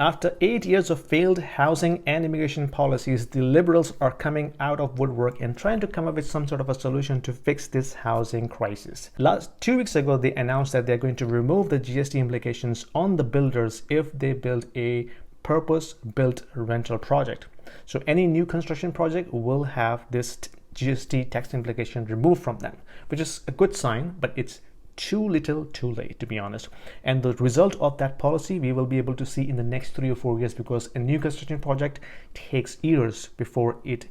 After 8 years of failed housing and immigration policies, the Liberals are coming out of woodwork and trying to come up with some sort of a solution to fix this housing crisis. 2 weeks ago, they announced that they're going to remove the GST implications on the builders if they build a purpose-built rental project. So any new construction project will have this GST tax implication removed from them, which is a good sign, but it's too little too late, to be honest. And the result of that policy we will be able to see in the next 3 or 4 years, because a new construction project takes years before it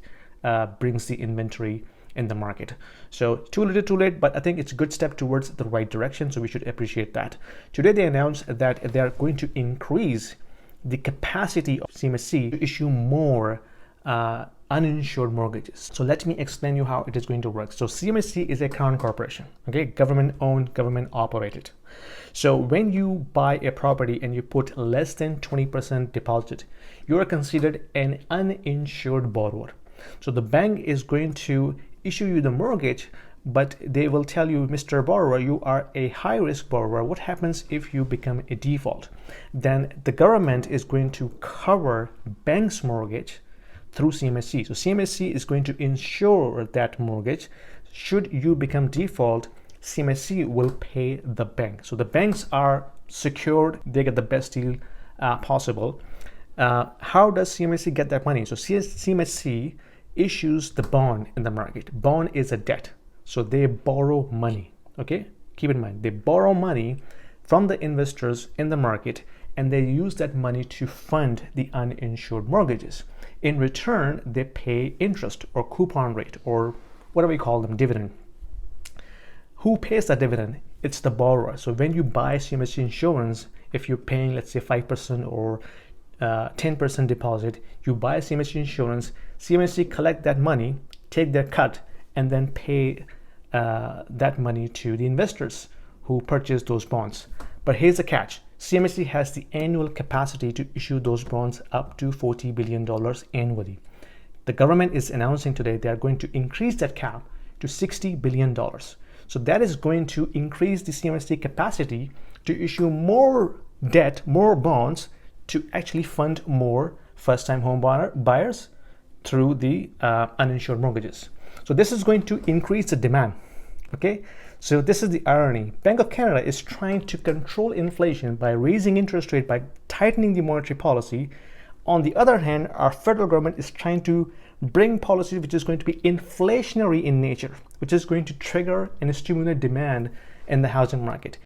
brings the inventory in the market. So too little too late, but I think it's a good step towards the right direction, so we should appreciate that. Today they announced that they are going to increase the capacity of CMHC to issue more uninsured mortgages. So let me explain you how it is going to work. So CMHC is a crown corporation, okay, government owned, government operated. So when you buy a property and you put less than 20% deposit, you are considered an uninsured borrower. So the bank is going to issue you the mortgage, but they will tell you, Mr. Borrower, you are a high-risk borrower. What happens if you become a default? Then the government is going to cover bank's mortgage through CMHC. So CMHC is going to insure that mortgage. Should you become default, CMHC will pay the bank. So the banks are secured, they get the best deal possible. How does CMHC get that money? So CMHC issues the bond in the market. Bond is a debt. So they borrow money, okay? Keep in mind, they borrow money from the investors in the market, and they use that money to fund the uninsured mortgages. In return, they pay interest or coupon rate or whatever we call them, dividend. Who pays that dividend? It's the borrower. So when you buy CMHC insurance, if you're paying, let's say 5% or 10% deposit, you buy CMHC insurance, CMHC collect that money, take their cut, and then pay that money to the investors who purchase those bonds. But here's the catch. CMHC has the annual capacity to issue those bonds up to $40 billion annually. The government is announcing today they are going to increase that cap to $60 billion. So that is going to increase the CMHC capacity to issue more debt, more bonds, to actually fund more first-time home buyers through the uninsured mortgages. So this is going to increase the demand, okay? So this is the irony. Bank of Canada is trying to control inflation by raising interest rate, by tightening the monetary policy. On the other hand, our federal government is trying to bring policies which is going to be inflationary in nature, which is going to trigger and stimulate demand in the housing market.